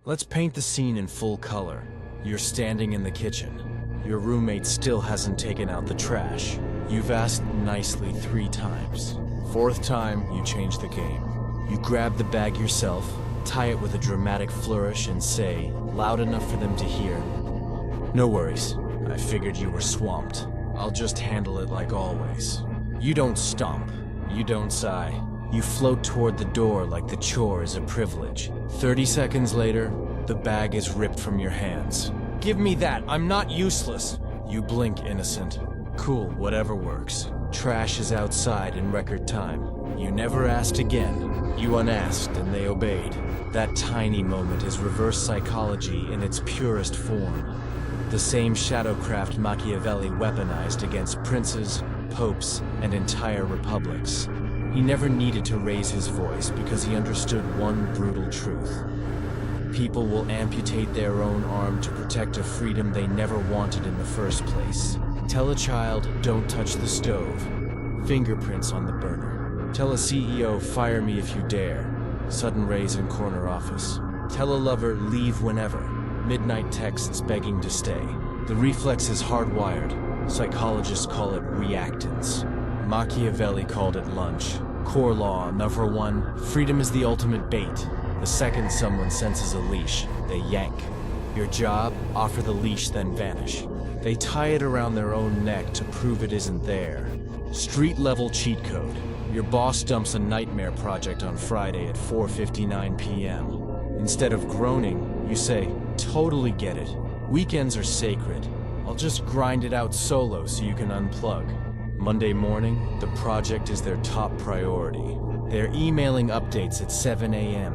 Let's paint the scene in full color. You're standing in the kitchen. Your roommate still hasn't taken out the trash. You've asked nicely 3 times. 4th time, you change the game. You grab the bag yourself, tie it with a dramatic flourish, and say, loud enough for them to hear, "No worries, I figured you were swamped. I'll just handle it like always." You don't stomp. You don't sigh. You float toward the door like the chore is a privilege. 30 seconds later, the bag is ripped from your hands. "Give me that, I'm not useless." You blink, innocent. Cool, whatever works. Trash is outside in record time. You never asked again. You unasked and they obeyed. That tiny moment is reverse psychology in its purest form. The same shadowcraft Machiavelli weaponized against princes, popes, and entire republics. He never needed to raise his voice because he understood one brutal truth. People will amputate their own arm to protect a freedom they never wanted in the first place. Tell a child, don't touch the stove. Fingerprints on the burner. Tell a CEO, fire me if you dare. Sudden raise in corner office. Tell a lover, leave whenever. Midnight texts begging to stay. The reflex is hardwired. Psychologists call it reactance. Machiavelli called it lunch. Core law, number 1, freedom is the ultimate bait. The second someone senses a leash, they yank. Your job, offer the leash, then vanish. They tie it around their own neck to prove it isn't there. Street-level cheat code. Your boss dumps a nightmare project on Friday at 4:59 p.m. Instead of groaning, you say, "Totally get it. Weekends are sacred. I'll just grind it out solo so you can unplug." Monday morning, the project is their top priority. They're emailing updates at 7 a.m.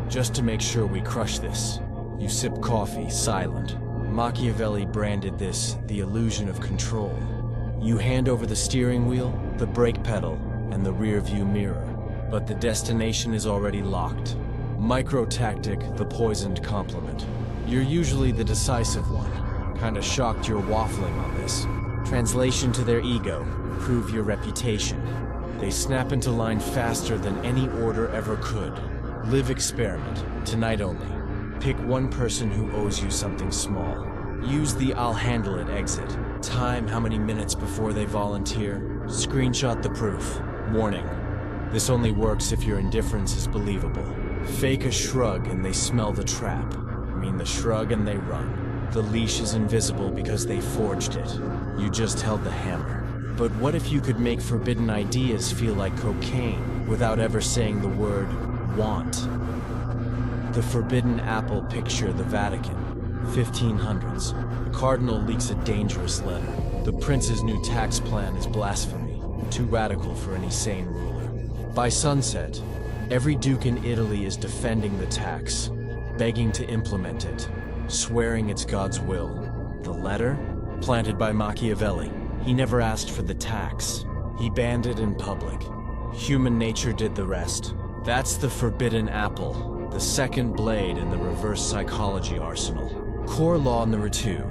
just to make sure we crush this. You sip coffee, silent. Machiavelli branded this the illusion of control. You hand over the steering wheel, the brake pedal, and the rear-view mirror. But the destination is already locked. Micro-tactic, the poisoned compliment. You're usually the decisive one. Kinda shocked you're waffling on this. Translation to their ego, prove your reputation. They snap into line faster than any order ever could. Live experiment, tonight only. Pick one person who owes you something small. Use the "I'll handle it" exit. Time how many minutes before they volunteer. Screenshot the proof. Warning. This only works if your indifference is believable. Fake a shrug and they smell the trap. The shrug and they run. The leash is invisible because they forged it. You just held the hammer. But what if you could make forbidden ideas feel like cocaine without ever saying the word want? The forbidden apple picture the Vatican, 1500s. The cardinal leaks a dangerous letter. The prince's new tax plan is blasphemy, too radical for any sane ruler. By sunset, every duke in Italy is defending the tax, begging to implement it, swearing it's God's will. The letter? Planted by Machiavelli. He never asked for the tax. He banned it in public. Human nature did the rest. That's the forbidden apple, the second blade in the reverse psychology arsenal. Core law number 2.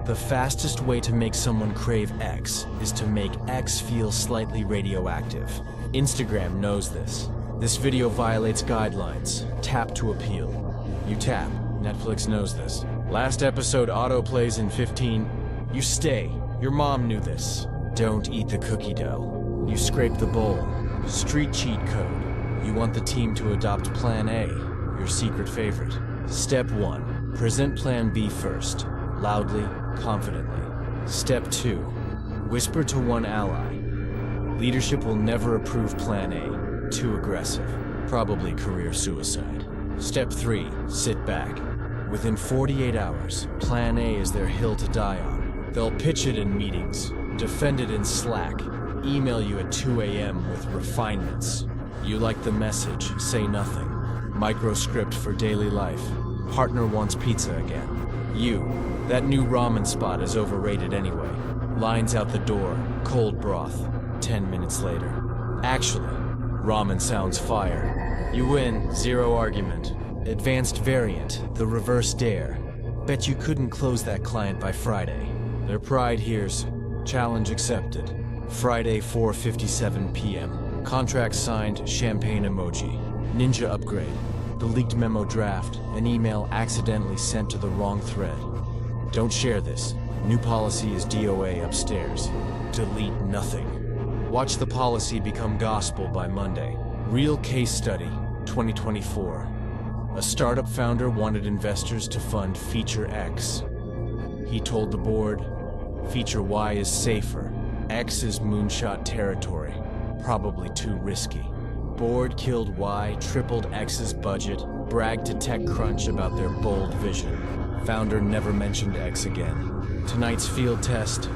The fastest way to make someone crave X is to make X feel slightly radioactive. Instagram knows this. This video violates guidelines. Tap to appeal. You tap. Netflix knows this. Last episode autoplays in 15. You stay. Your mom knew this. Don't eat the cookie dough. You scrape the bowl. Street cheat code. You want the team to adopt Plan A, your secret favorite. Step 1. Present Plan B first. Loudly, confidently. Step 2. Whisper to one ally. Leadership will never approve Plan A. Too aggressive. Probably career suicide. Step 3. Sit back. Within 48 hours, Plan A is their hill to die on. They'll pitch it in meetings, defend it in Slack, email you at 2 a.m. with refinements. You like the message, say nothing. Microscript for daily life. Partner wants pizza again. That new ramen spot is overrated anyway. Lines out the door, cold broth. 10 minutes later. Actually, ramen sounds fire. You win, 0 argument. Advanced variant, the reverse dare. Bet you couldn't close that client by Friday. Their pride hears, challenge accepted. Friday, 4:57 p.m. Contract signed, champagne emoji. Ninja upgrade. The leaked memo draft, an email accidentally sent to the wrong thread. Don't share this. New policy is DOA upstairs. Delete nothing. Watch the policy become gospel by Monday. Real case study, 2024. A startup founder wanted investors to fund Feature X. He told the board, Feature Y is safer. X is moonshot territory. Probably too risky. Board killed Y, tripled X's budget, bragged to TechCrunch about their bold vision. Founder never mentioned X again. Tonight's field test.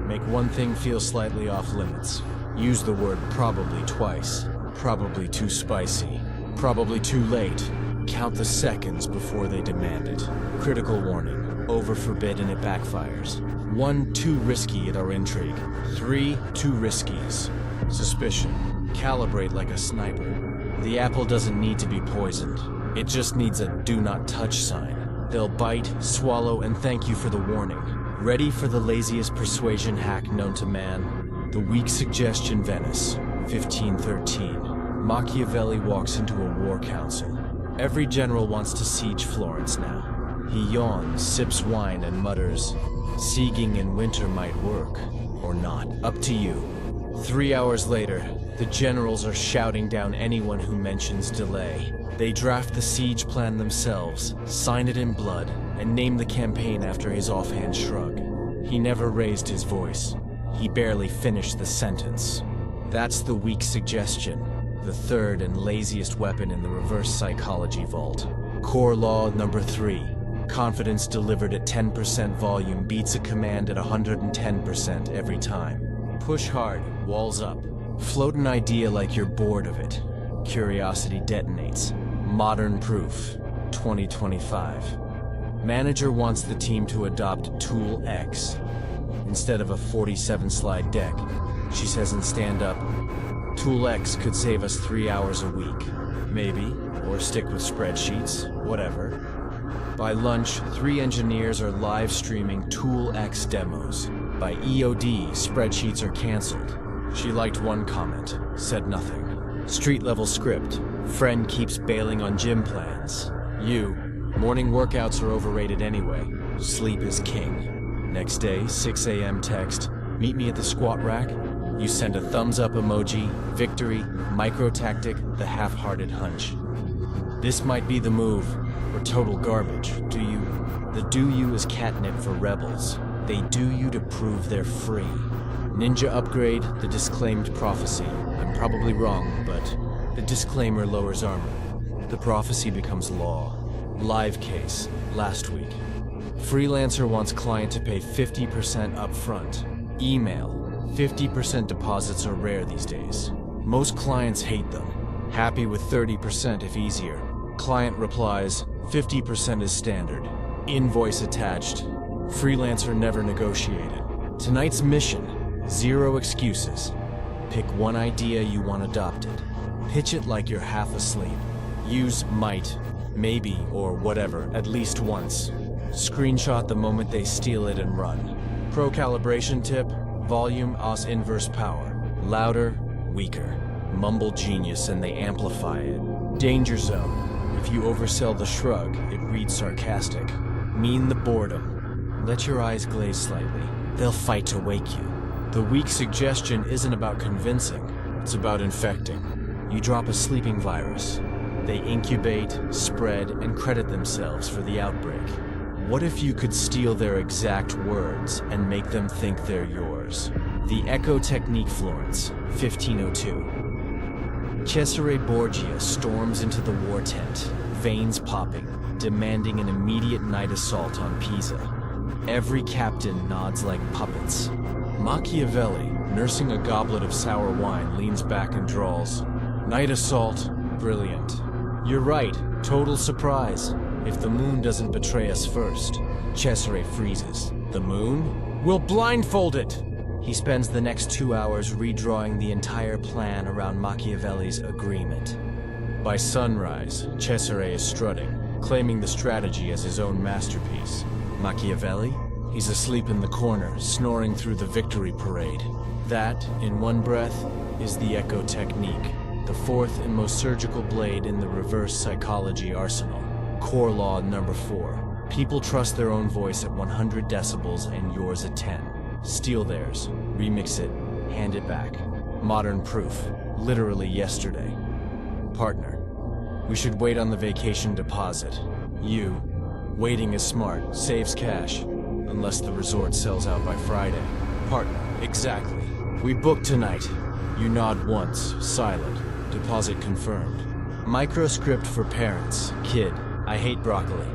Make one thing feel slightly off limits. Use the word probably twice. Probably too spicy. Probably too late. Count the seconds before they demand it. Critical warning. Over forbid and it backfires. 1, too risky at our intrigue. 3, too riskies. Suspicion. Calibrate like a sniper. The apple doesn't need to be poisoned. It just needs a do not touch sign. They'll bite, swallow, and thank you for the warning. Ready for the laziest persuasion hack known to man? The weak suggestion Venice, 1513. Machiavelli walks into a war council. Every general wants to siege Florence now. He yawns, sips wine, and mutters, sieging in winter might work, or not, up to you. 3 hours later, the generals are shouting down anyone who mentions delay. They draft the siege plan themselves, sign it in blood, and name the campaign after his offhand shrug. He never raised his voice. He barely finished the sentence. That's the weak suggestion, the third and laziest weapon in the reverse psychology vault. Core law number 3. Confidence delivered at 10% volume beats a command at 110% every time. Push hard, walls up. Float an idea like you're bored of it. Curiosity detonates. Modern proof, 2025. Manager wants the team to adopt Tool X. Instead of a 47-slide deck, she says in stand-up, Tool X could save us 3 hours a week. Maybe, or stick with spreadsheets, whatever. By lunch, 3 engineers are live streaming Tool X demos. By EOD, spreadsheets are canceled. She liked one comment, said nothing. Street-level script. Friend keeps bailing on gym plans. Morning workouts are overrated anyway. Sleep is king. Next day, 6 a.m. text. Meet me at the squat rack. You send a thumbs up emoji, victory, micro-tactic, the half-hearted hunch. This might be the move, or total garbage. Do you? The do you is catnip for rebels. They do you to prove they're free. Ninja upgrade, the disclaimed prophecy. I'm probably wrong, but the disclaimer lowers armor. The prophecy becomes law. Live case, last week. Freelancer wants client to pay 50% upfront. Email. 50% deposits are rare these days. Most clients hate them. Happy with 30% if easier. Client replies, 50% is standard. Invoice attached. Freelancer never negotiated. Tonight's mission. 0 excuses. Pick one idea you want adopted. Pitch it like you're half asleep. Use might, maybe, or whatever at least once. Screenshot the moment they steal it and run. Pro calibration tip, volume os inverse power. Louder, weaker. Mumble genius and they amplify it. Danger zone. If you oversell the shrug, it reads sarcastic. Mean the boredom. Let your eyes glaze slightly. They'll fight to wake you. The weak suggestion isn't about convincing, it's about infecting. You drop a sleeping virus. They incubate, spread, and credit themselves for the outbreak. What if you could steal their exact words and make them think they're yours? The Echo Technique Florence, 1502. Cesare Borgia storms into the war tent, veins popping, demanding an immediate night assault on Pisa. Every captain nods like puppets. Machiavelli, nursing a goblet of sour wine, leans back and drawls, "Night assault, brilliant. You're right, total surprise. If the moon doesn't betray us first." Cesare freezes. The moon? We'll blindfold it! He spends the next 2 hours redrawing the entire plan around Machiavelli's agreement. By sunrise, Cesare is strutting, claiming the strategy as his own masterpiece. Machiavelli? He's asleep in the corner, snoring through the victory parade. That, in one breath, is the Echo Technique. The fourth and most surgical blade in the reverse psychology arsenal. Core law number 4. People trust their own voice at 100 decibels and yours at 10. Steal theirs, remix it, hand it back. Modern proof, literally yesterday. Partner, we should wait on the vacation deposit. You, waiting is smart, saves cash, unless the resort sells out by Friday. Partner, exactly. We booked tonight. You nod once, silent, deposit confirmed. Microscript for parents. Kid, I hate broccoli.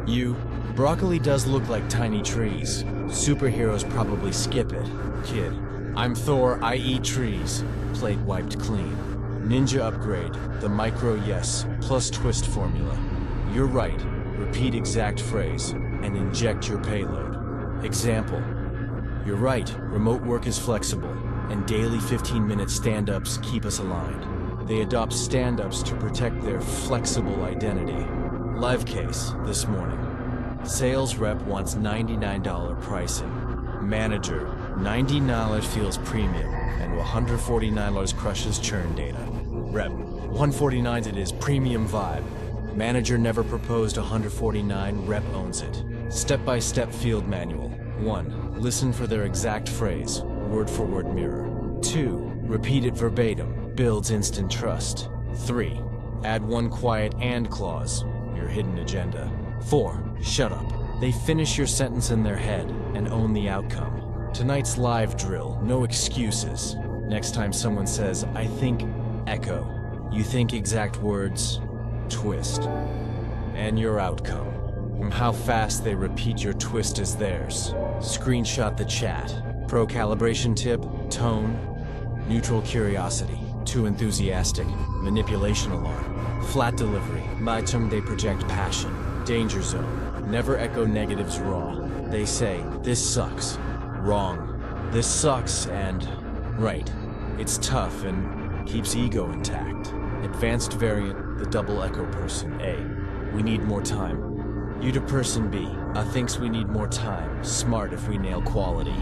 You, broccoli does look like tiny trees. Superheroes probably skip it. Kid, I'm Thor, I eat trees. Plate wiped clean. Ninja upgrade, the micro yes, plus twist formula. You're right, repeat exact phrase, and inject your payload. Example, you're right, remote work is flexible, and daily 15-minute stand-ups keep us aligned. They adopt stand-ups to protect their flexible identity. Live case, this morning. Sales rep wants $99 pricing. Manager, $90 feels premium, and $149 crushes churn data. Rep, $149 it is, premium vibe. Manager never proposed $149, rep owns it. Step-by-step field manual. 1. Listen for their exact phrase, word-for-word mirror. 2. Repeat it verbatim, builds instant trust. 3. Add one quiet and clause, your hidden agenda. 4. Shut up. They finish your sentence in their head and own the outcome. Tonight's live drill, no excuses. Next time someone says, I think, echo. You think exact words, twist. And your outcome. How fast they repeat your twist as theirs. Screenshot the chat. Pro calibration tip, tone. Neutral curiosity. Too enthusiastic. Manipulation alarm. Flat delivery. My term they project passion. Danger zone. Never echo negatives raw. They say, this sucks. Wrong. This sucks and... right. It's tough and keeps ego intact. Advanced variant, the double echo person, A. We need more time. You to person B. Thinks we need more time. Smart if we nail quality.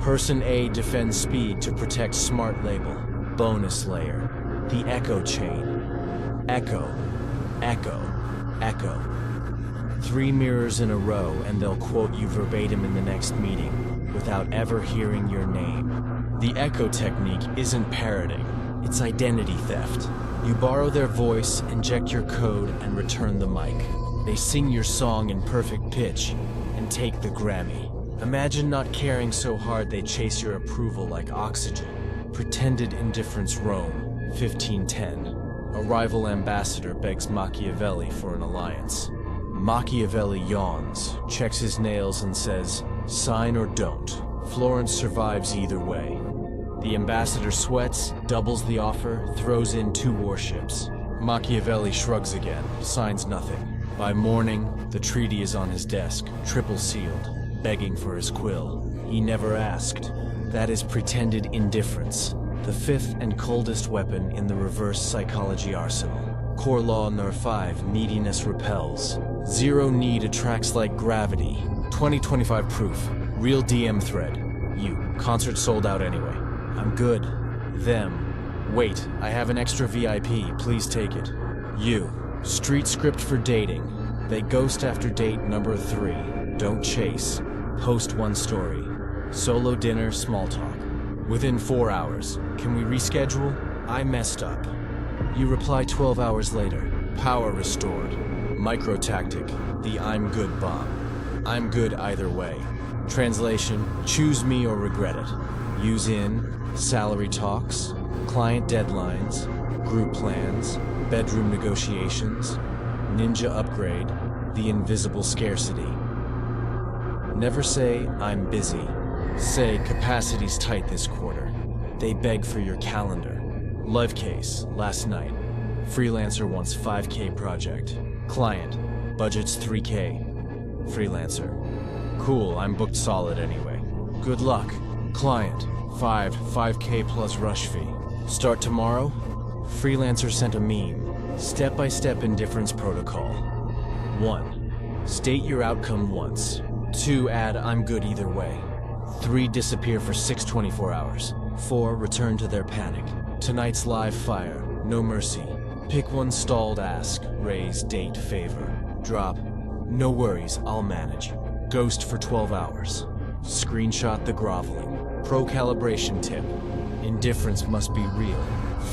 Person A defends speed to protect smart label. Bonus layer. The echo chain. Echo. Echo. Echo. 3 mirrors in a row and they'll quote you verbatim in the next meeting without ever hearing your name. The echo technique isn't parroting, it's identity theft. You borrow their voice, inject your code, and return the mic. They sing your song in perfect pitch and take the Grammy. Imagine not caring so hard they chase your approval like oxygen. Pretended indifference Rome, 1510. A rival ambassador begs Machiavelli for an alliance. Machiavelli yawns, checks his nails and says, sign or don't. Florence survives either way. The ambassador sweats, doubles the offer, throws in 2 warships. Machiavelli shrugs again, signs nothing. By morning, the treaty is on his desk, triple sealed, begging for his quill. He never asked. That is pretended indifference, the 5th and coldest weapon in the reverse psychology arsenal. Core law number 5, neediness repels. Zero need attracts like gravity. 2025 proof, real DM thread. You, concert sold out anyway. I'm good. Them. Wait, I have an extra VIP, please take it. You, street script for dating. They ghost after date number 3. Don't chase. Post 1 story. Solo dinner, small talk. Within 4 hours. Can we reschedule? I messed up. You reply 12 hours later. Power restored. Micro tactic. The I'm good bomb. I'm good either way. Translation, choose me or regret it. Use in, salary talks, client deadlines, group plans, bedroom negotiations, ninja upgrade, the invisible scarcity. Never say, I'm busy. Say, capacity's tight this quarter. They beg for your calendar. Live case, last night. Freelancer wants 5K project. Client, budget's 3K. Freelancer. Cool, I'm booked solid anyway. Good luck. Client, 5K plus rush fee. Start tomorrow? Freelancer sent a meme. Step-by-step indifference protocol. 1. State your outcome once. 2. Add I'm good either way. 3. Disappear for 6 24 hours. 4. Return to their panic. Tonight's live fire. no mercy. Pick one stalled ask, raise, date, favor. Drop, no worries, I'll manage. Ghost for 12 hours. Screenshot the groveling. Pro-calibration tip. Indifference must be real.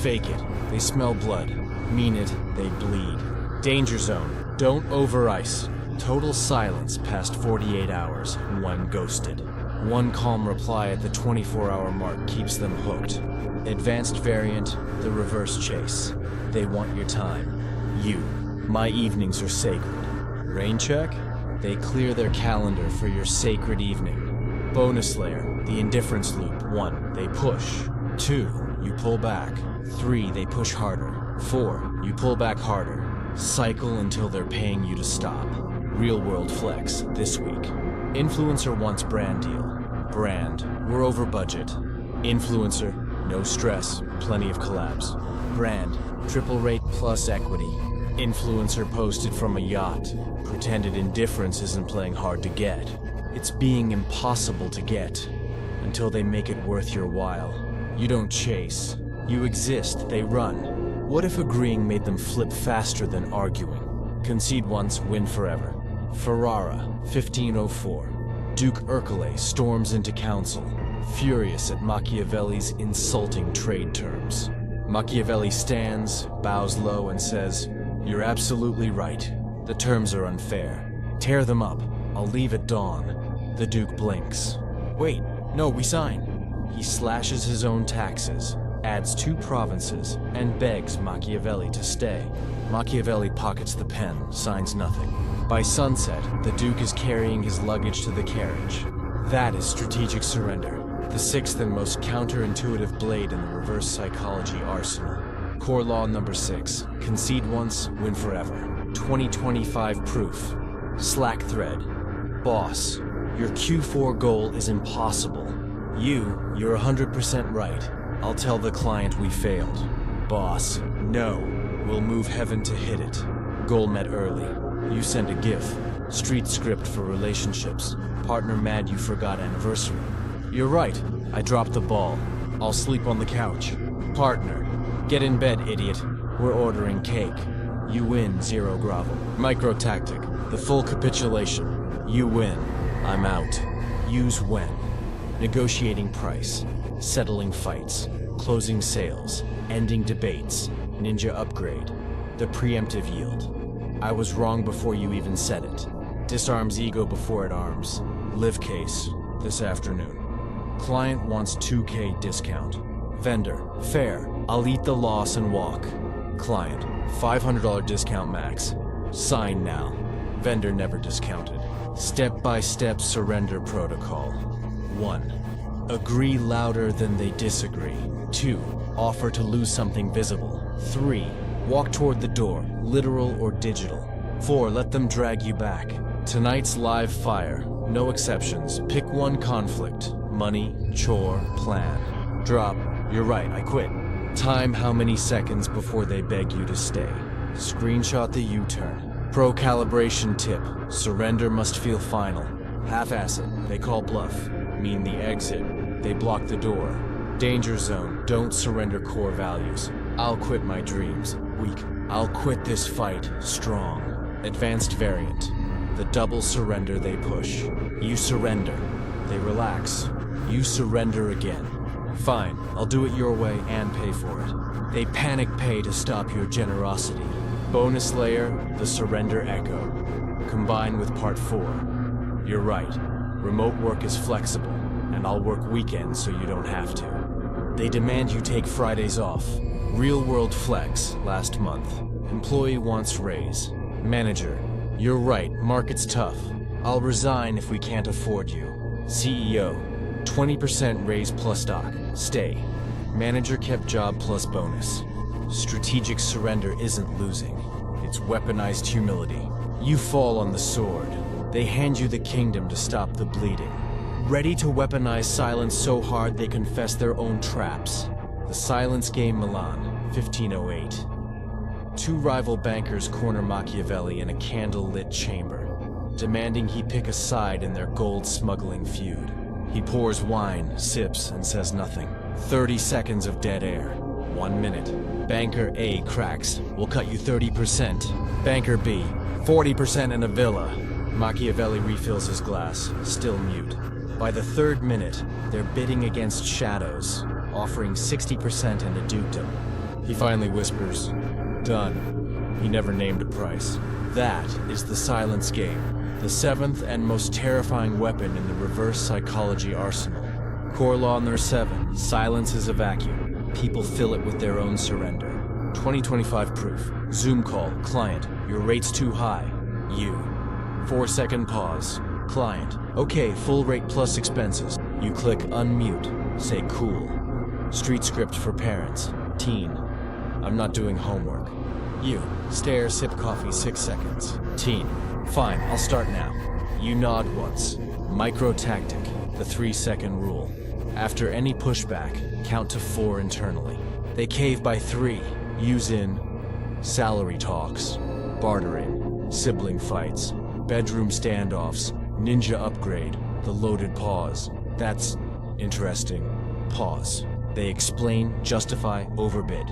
Fake it, they smell blood. Mean it, they bleed. Danger zone, don't over ice. Total silence past 48 hours, one ghosted. One calm reply at the 24-hour mark keeps them hooked. Advanced variant, the reverse chase. They want your time. You. My evenings are sacred. Rain check? They clear their calendar for your sacred evening. Bonus layer, the indifference loop. 1, they push. 2, you pull back. 3, they push harder. 4, you pull back harder. Cycle until they're paying you to stop. Real world flex, this week. Influencer wants brand deal. Brand, we're over budget. Influencer, no stress, plenty of collabs. Brand, triple rate plus equity. Influencer posted from a yacht. Pretended indifference isn't playing hard to get. It's being impossible to get. Until they make it worth your while. You don't chase. You exist, they run. What if agreeing made them flip faster than arguing? Concede once, win forever. Ferrara, 1504. Duke Ercole storms into council, furious at Machiavelli's insulting trade terms. Machiavelli stands, bows low, and says, "You're absolutely right. The terms are unfair. Tear them up. I'll leave at dawn." The Duke blinks. "Wait, no, we sign." He slashes his own taxes, adds 2 provinces, and begs Machiavelli to stay. Machiavelli pockets the pen, signs nothing. By sunset, the Duke is carrying his luggage to the carriage. That is strategic surrender, the 6th and most counterintuitive blade in the reverse psychology arsenal. Core law number 6, concede once, win forever. 2025 proof. Slack thread. Boss, your Q4 goal is impossible. You're 100% right. I'll tell the client we failed. Boss, no, we'll move heaven to hit it. Goal met early. You send a GIF. Street script for relationships. Partner mad you forgot anniversary. You're right, I dropped the ball. I'll sleep on the couch. Partner, get in bed, idiot. We're ordering cake. You win, 0 grovel. Micro tactic, the full capitulation. You win, I'm out. Use when. Negotiating price. Settling fights. Closing sales. Ending debates. Ninja upgrade. The preemptive yield. I was wrong before you even said it. Disarms ego before it arms. Live case, this afternoon. Client wants 2K discount. Vendor, fair, I'll eat the loss and walk. Client, $500 discount max. Sign now. Vendor never discounted. Step-by-step surrender protocol. 1. Agree louder than they disagree. 2. Offer to lose something visible. 3. Walk toward the door, literal or digital. 4. Let them drag you back. Tonight's live fire, no exceptions. Pick one conflict. Money, chore, plan. Drop, you're right, I quit. Time how many seconds before they beg you to stay. Screenshot the U-turn. Pro-calibration tip, surrender must feel final. Half-ass it, they call bluff. Mean the exit, they block the door. Danger zone, don't surrender core values. I'll quit my dreams, weak. I'll quit this fight, strong. Advanced variant, the double surrender they push. You surrender, they relax. You surrender again. Fine, I'll do it your way and pay for it. They panic pay to stop your generosity. Bonus layer, the surrender echo. Combine with part 4. You're right, remote work is flexible, and I'll work weekends so you don't have to. They demand you take Fridays off. Real world flex, last month. Employee wants raise. Manager, you're right, market's tough. I'll resign if we can't afford you. CEO, 20% raise plus stock. Stay. Manager kept job plus bonus. Strategic surrender isn't losing. It's weaponized humility. You fall on the sword. They hand you the kingdom to stop the bleeding. Ready to weaponize silence so hard they confess their own traps. The Silence Game Milan, 1508. 2 rival bankers corner Machiavelli in a candle-lit chamber, demanding he pick a side in their gold-smuggling feud. He pours wine, sips, and says nothing. 30 seconds of dead air. 1 minute. Banker A cracks. We'll cut you 30%. Banker B, 40% in a villa. Machiavelli refills his glass, still mute. By the 3rd minute, they're bidding against shadows, offering 60% and a dukedom. He finally whispers, "Done." He never named a price. That is the silence game, the 7th and most terrifying weapon in the reverse psychology arsenal. Core law number 7, silence is a vacuum. People fill it with their own surrender. 2025 proof. Zoom call, client, your rate's too high. You. 4-second pause. Client, okay, full rate plus expenses. You click unmute, say cool. Street script for parents. Teen, I'm not doing homework. You, stare, sip coffee, 6 seconds. Teen, fine, I'll start now. You nod once. Micro tactic, the 3-second rule. After any pushback, count to 4 internally. They cave by 3. Use in salary talks, bartering, sibling fights, bedroom standoffs, ninja upgrade, the loaded pause. That's interesting. Pause. They explain, justify, overbid.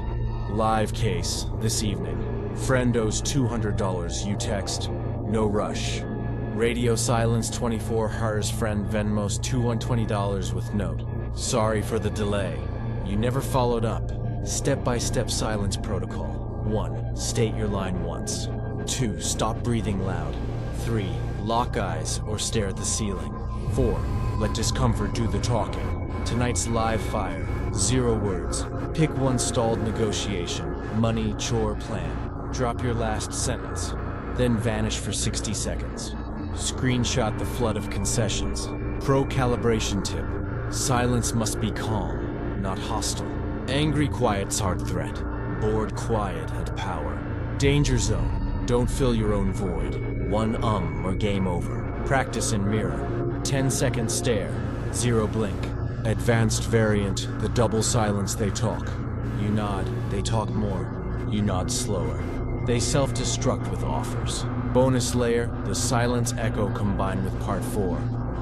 Live case, this evening. Friend owes $200, you text, no rush. Radio silence 24 hires friend Venmos $220 with note. Sorry for the delay. You never followed up. Step-by-step silence protocol. 1. State your line once. 2. Stop breathing loud. 3. Lock eyes or stare at the ceiling. 4. Let discomfort do the talking. Tonight's live fire. 0 words. Pick one stalled negotiation. Money, chore, plan. Drop your last sentence. Then vanish for 60 seconds. Screenshot the flood of concessions. Pro-calibration tip. Silence must be calm, not hostile. Angry quiet's hard threat. Bored quiet had power. Danger zone. Don't fill your own void. 1 or game over. Practice in mirror. 10-second stare. 0 blink. Advanced variant, the double silence they talk. You nod, they talk more. You nod slower. They self-destruct with offers. Bonus layer, the silence echo combined with part 4.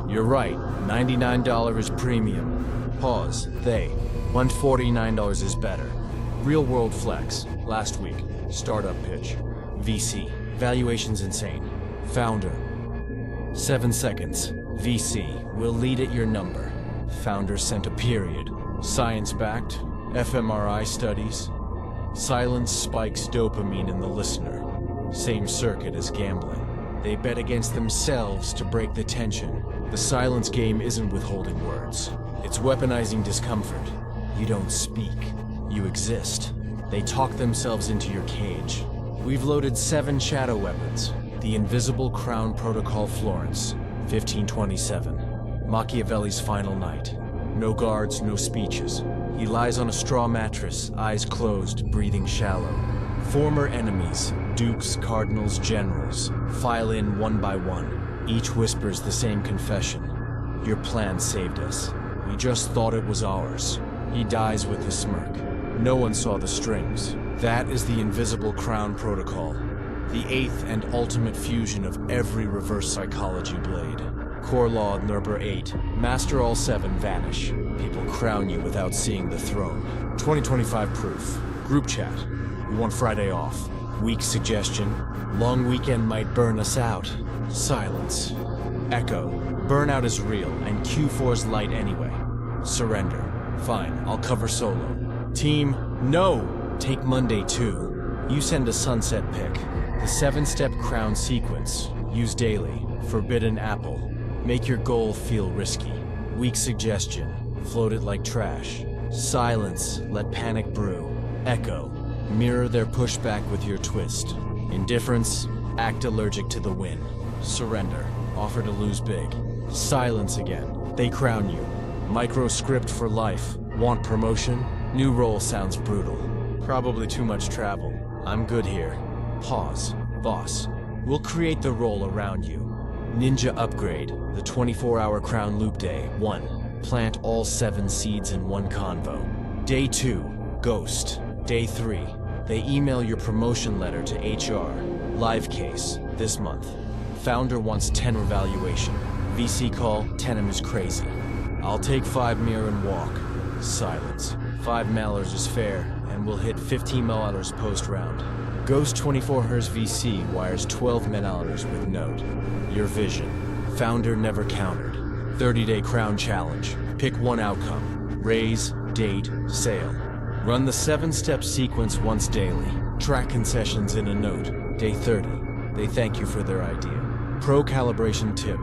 You're right, $99 is premium. Pause, they. $149 is better. Real world flex, last week. Startup pitch. VC, valuation's insane. Founder. 7 seconds. VC, we'll lead at your number. Founder sent a period. Science-backed, fMRI studies. Silence spikes dopamine in the listener. Same circuit as gambling. They bet against themselves to break the tension. The silence game isn't withholding words. It's weaponizing discomfort. You don't speak. You exist. They talk themselves into your cage. We've loaded 7 shadow weapons. The Invisible Crown Protocol Florence, 1527. Machiavelli's final night. No guards, no speeches. He lies on a straw mattress, eyes closed, breathing shallow. Former enemies, dukes, cardinals, generals, file in one by one. Each whispers the same confession. Your plan saved us. We just thought it was ours. He dies with a smirk. No one saw the strings. That is the Invisible Crown Protocol. The 8th and ultimate fusion of every reverse psychology blade. Core law number 8. Master all 7, vanish. People crown you without seeing the throne. 2025 proof. Group chat. We want Friday off. Weak suggestion. Long weekend might burn us out. Silence. Echo. Burnout is real, and Q4's light anyway. Surrender. Fine, I'll cover solo. Team, no! Take Monday too. You send a sunset pic. The 7-step crown sequence. Use daily. Forbidden apple. Make your goal feel risky. Weak suggestion. Float it like trash. Silence. Let panic brew. Echo. Mirror their pushback with your twist. Indifference. Act allergic to the win. Surrender. Offer to lose big. Silence again. They crown you. Micro script for life. Want promotion? New role sounds brutal. Probably too much travel. I'm good here. Pause. Boss. We'll create the role around you. Ninja upgrade. The 24-hour crown loop day. 1. Plant all 7 seeds in one convo. Day 2. Ghost. Day 3. They email your promotion letter to HR. Live case. This month. Founder wants 10 revaluation. VC call. Tenem is crazy. I'll take 5 mirror and walk. Silence. 5 mallards is fair, and we'll hit 15 mallards post-round. Ghost 24 Hers VC wires 12 mallards with note. Your vision. Founder never countered. 30-day crown challenge. Pick one outcome. Raise, date, sale. Run the 7-step sequence once daily. Track concessions in a note. Day 30. They thank you for their idea. Pro calibration tip.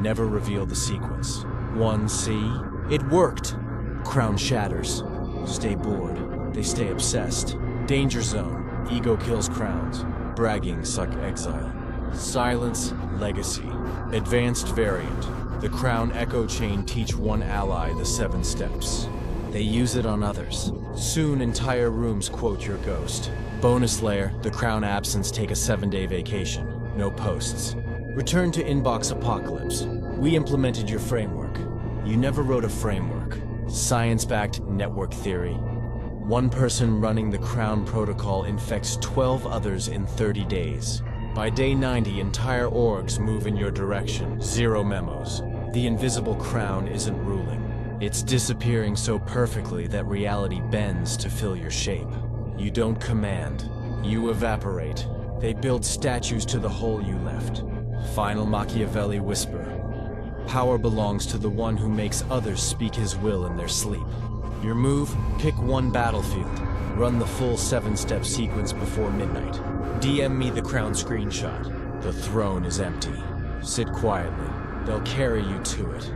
Never reveal the sequence. 1C. It worked. Crown shatters. Stay bored. They stay obsessed. Danger zone. Ego kills crowns. Bragging suck exile. Silence, legacy. Advanced variant. The crown echo chain teach one ally the 7 steps. They use it on others. Soon entire rooms quote your ghost. Bonus layer, the crown absence take a 7-day vacation. No posts. Return to inbox apocalypse. We implemented your framework. You never wrote a framework. Science-backed network theory. One person running the crown protocol infects 12 others in 30 days. By day 90, entire orgs move in your direction. 0 memos. The invisible crown isn't ruling. It's disappearing so perfectly that reality bends to fill your shape. You don't command. You evaporate. They build statues to the hole you left. Final Machiavelli whisper. Power belongs to the one who makes others speak his will in their sleep. Your move, pick one battlefield. Run the full 7-step sequence before midnight. DM me the crown screenshot. The throne is empty. Sit quietly. They'll carry you to it.